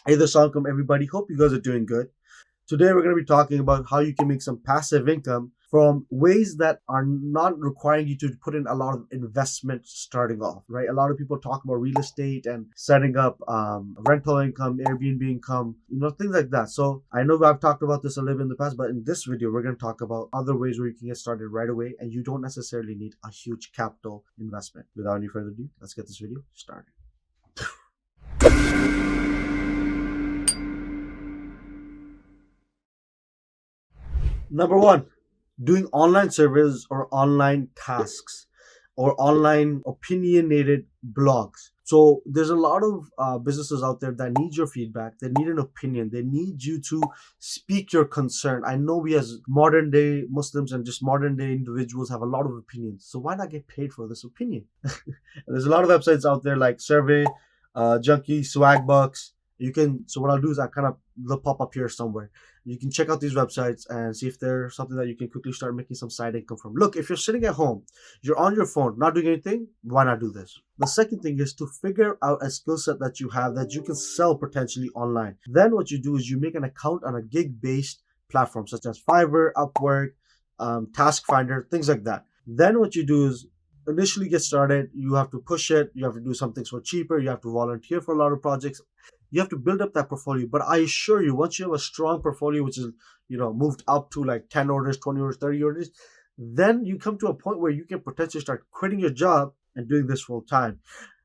Hey there, Sankum, everybody. Hope you guys are doing good. Today, we're going to be talking about how you can make some passive income from ways that are not requiring you to put in a lot of investment starting off, right? A lot of people talk about real estate and setting up rental income, Airbnb income, things like that. So I know I've talked about this a little bit in the past, but in this video, we're going to talk about other ways where you can get started right away and you don't necessarily need a huge capital investment. Without any further ado, let's get this video started. Number one, doing online surveys or online tasks or online opinionated blogs. So there's a lot of businesses out there that need your feedback. They need an opinion. They need you to speak your concern. I know we as modern day Muslims and just modern day individuals have a lot of opinions. So why not get paid for this opinion? There's a lot of websites out there like Survey, Junkie, Swagbucks. So what I'll do is I kind of, they'll pop up here somewhere. You can check out these websites and see if they're something that you can quickly start making some side income from. Look, if you're sitting at home, you're on your phone, not doing anything, why not do this? The second thing is to figure out a skill set that you have that you can sell potentially online. Then what you do is you make an account on a gig-based platform such as Fiverr, Upwork, Task Finder, things like that. Then what you do is initially get started. You have to push it. You have to do some things for cheaper. You have to volunteer for a lot of projects. You have to build up that portfolio. But I assure you, once you have a strong portfolio, which is, moved up to like 10 orders, 20 orders, 30 orders, then you come to a point where you can potentially start quitting your job and doing this full time.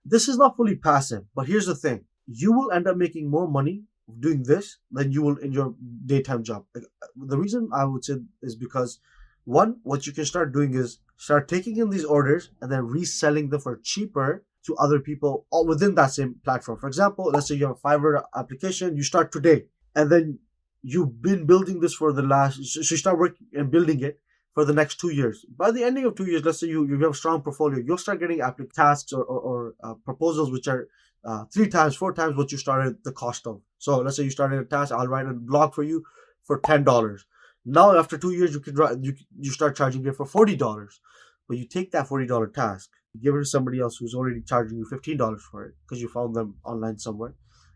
This is not fully passive, but here's the thing. You will end up making more money doing this than you will in your daytime job. The reason I would say is because one, what you can start doing is start taking in these orders and then reselling them for cheaper to other people all within that same platform. For example, let's say you have a Fiverr application, you start today, and then you've been building this for so you start working and building it for the next 2 years. By the ending of 2 years, let's say you have a strong portfolio, you'll start getting tasks or proposals which are 3 times, 4 times what you started the cost of. So let's say you started a task, I'll write a blog for you for $10. Now after 2 years, you start charging it for $40. But you take that $40 task, give it to somebody else who's already charging you $15 for it because you found them online somewhere,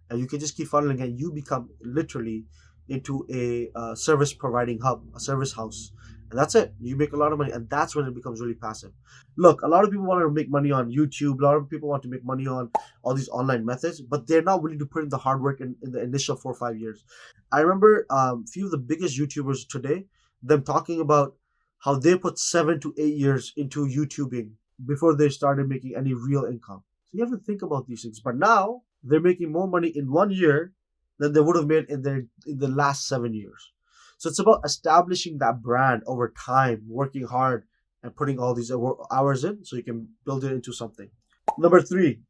and you can just keep funneling, and you become literally into a service providing hub, a service house, and that's it. You make a lot of money, and that's when it becomes really passive. Look, a lot of people want to make money on YouTube. A lot of people want to make money on all these online methods, but they're not willing to put in the hard work in the initial 4 or 5 years. I remember a few of the biggest YouTubers today, them talking about how they put 7 to 8 years into YouTubing before they started making any real income. So you have to think about these things. But now they're making more money in 1 year than they would have made in the last 7 years. So it's about establishing that brand over time, working hard and putting all these hours in so you can build it into something. Number three,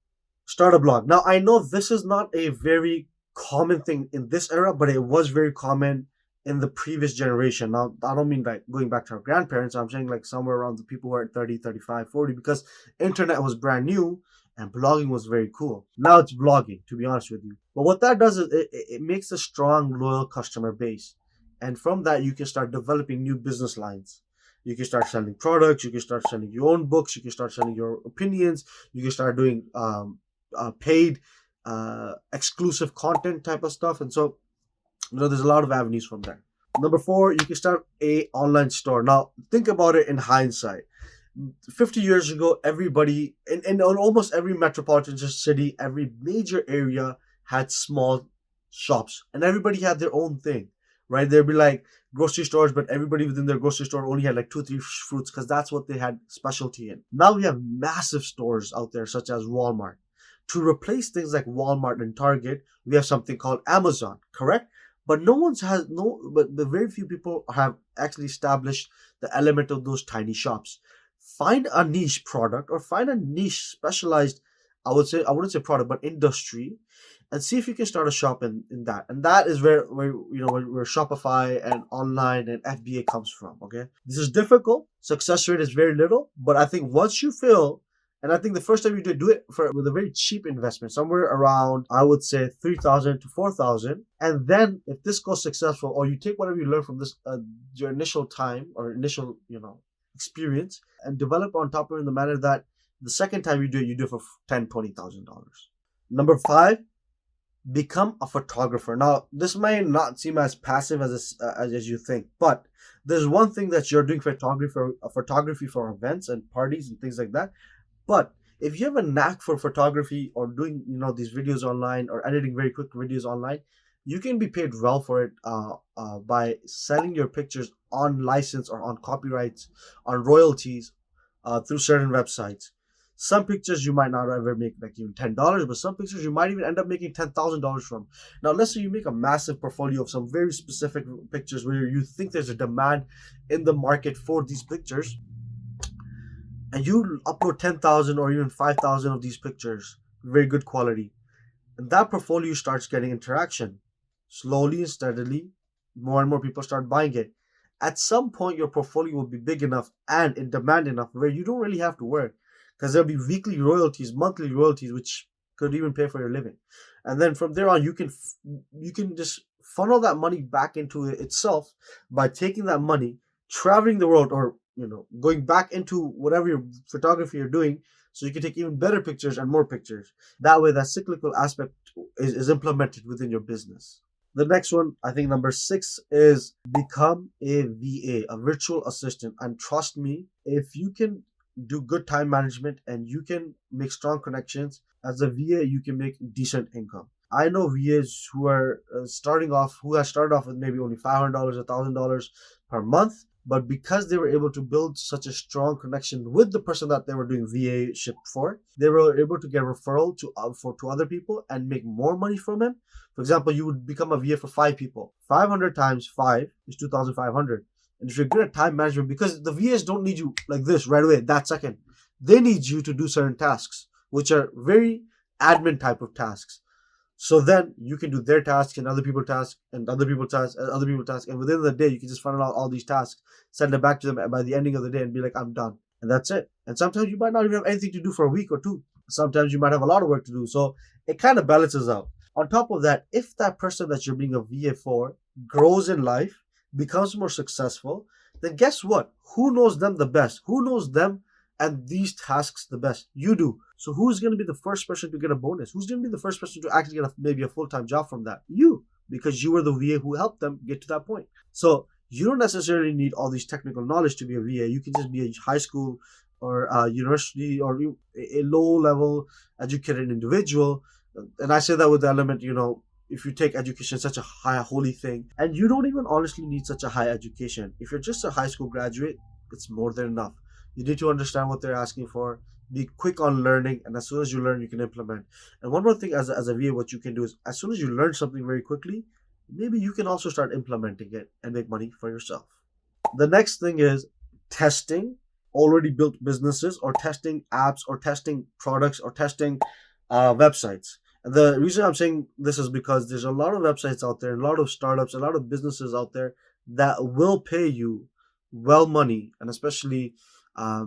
start a blog. Now I know this is not a very common thing in this era, but it was very common in the previous generation. Now, I don't mean like going back to our grandparents. I'm saying like somewhere around the people who are 30, 35, 40, because internet was brand new and blogging was very cool. Now it's blogging, to be honest with you. But what that does is it makes a strong, loyal customer base. And from that, you can start developing new business lines. You can start selling products. You can start selling your own books. You can start selling your opinions. You can start doing paid, exclusive content type of stuff. And so there's a lot of avenues from there. Number four, you can start a online store. Now think about it in hindsight. 50 years ago, everybody in almost every metropolitan city, every major area had small shops, and everybody had their own thing, right? There'd be like grocery stores, but everybody within their grocery store only had like 2 3 fruits because that's what they had specialty in. Now we have massive stores out there such as Walmart. To replace things like Walmart and Target, we have something called Amazon, correct? But but very few people have actually established the element of those tiny shops. Find a niche product or find a niche specialized, I wouldn't say product, but industry, and see if you can start a shop in that. And that is where Shopify and online and FBA comes from. Okay. This is difficult. Success rate is very little, but I think once you fail, and I think the first time you do it with a very cheap investment, somewhere around, I would say 3,000 to 4,000. And then if this goes successful, or you take whatever you learn from this, your initial time or initial, experience, and develop on top of it in the manner that the second time you do it for $10,000, $20,000. Number five, Become a photographer. Now, this may not seem as passive as you think, but there's one thing that you're doing photography for events and parties and things like that. But if you have a knack for photography or doing these videos online or editing very quick videos online, you can be paid well for it by selling your pictures on license or on copyrights, on royalties through certain websites. Some pictures you might not ever make like even $10, but some pictures you might even end up making $10,000 from. Now, let's say you make a massive portfolio of some very specific pictures where you think there's a demand in the market for these pictures, and you upload 10,000 or even 5,000 of these pictures, very good quality, and that portfolio starts getting interaction. Slowly and steadily, more and more people start buying it. At some point, your portfolio will be big enough and in demand enough where you don't really have to work, because there'll be weekly royalties, monthly royalties, which could even pay for your living. And then from there on, you can just funnel that money back into it itself by taking that money, traveling the world, or going back into whatever your photography you're doing, so you can take even better pictures and more pictures. That way, that cyclical aspect is implemented within your business. The next one, I think number 6, is become a VA, a virtual assistant. And trust me, if you can do good time management and you can make strong connections as a VA, you can make decent income. I know VAs who are who have started off with maybe only $500, $1,000 per month, but because they were able to build such a strong connection with the person that they were doing VA ship for, they were able to get referral to other people and make more money from him. For example, you would become a VA for 5 people. 500 times 5 is 2,500. And if you're good at time management, because the VAs don't need you like this right away, that second, they need you to do certain tasks, which are very admin type of tasks. So then you can do their tasks and other people's tasks and other people's tasks and other people's tasks. And within the day, you can just funnel out all these tasks, send them back to them by the ending of the day and be like, I'm done. And that's it. And sometimes you might not even have anything to do for a week or two. Sometimes you might have a lot of work to do. So it kind of balances out. On top of that, if that person that you're being a VA for grows in life, becomes more successful, then guess what? Who knows them the best? Who knows them and these tasks the best? You do. So who's going to be the first person to get a bonus? Who's going to be the first person to actually get maybe a full-time job from that? You, because you were the VA who helped them get to that point. So you don't necessarily need all these technical knowledge to be a VA. You can just be a high school or a university or a low-level educated individual. And I say that with the element, if you take education such a high holy thing, and you don't even honestly need such a high education. If you're just a high school graduate, it's more than enough. You need to understand what they're asking for, be quick on learning, and as soon as you learn, you can implement. And one more thing, as a VA, what you can do is, as soon as you learn something very quickly, maybe you can also start implementing it and make money for yourself. The next thing is testing already built businesses, or testing apps, or testing products, or testing websites. The reason I'm saying this is because there's a lot of websites out there, a lot of startups, a lot of businesses out there that will pay you well money, and especially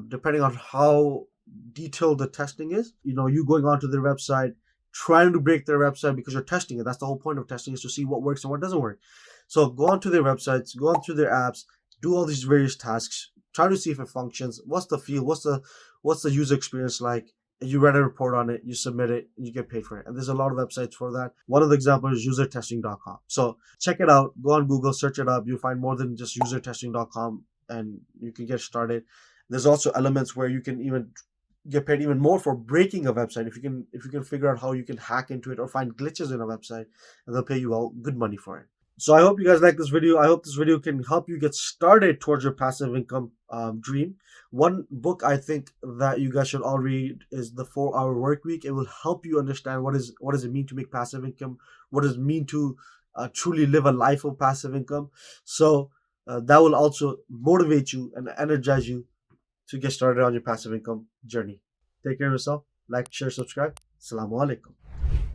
depending on how detailed the testing is. You going onto their website, trying to break their website because you're testing it. That's the whole point of testing, is to see what works and what doesn't work. So go onto their websites, go onto their apps, do all these various tasks, try to see if it functions. What's the feel? What's the user experience like? And you write a report on it, you submit it, and you get paid for it. And there's a lot of websites for that. One of the examples is usertesting.com. So check it out. Go on Google, search it up. You'll find more than just usertesting.com, and you can get started. There's also elements where you can even get paid even more for breaking a website. If you can figure out how you can hack into it or find glitches in a website, and they'll pay you good money for it. So I hope you guys like this video. I hope this video can help you get started towards your passive income dream. One book I think that you guys should all read is The 4-Hour Work Week. It will help you understand what does it mean to make passive income, what does it mean to truly live a life of passive income. So that will also motivate you and energize you to get started on your passive income journey. Take care of yourself. Like, share, subscribe. Assalamu alaikum.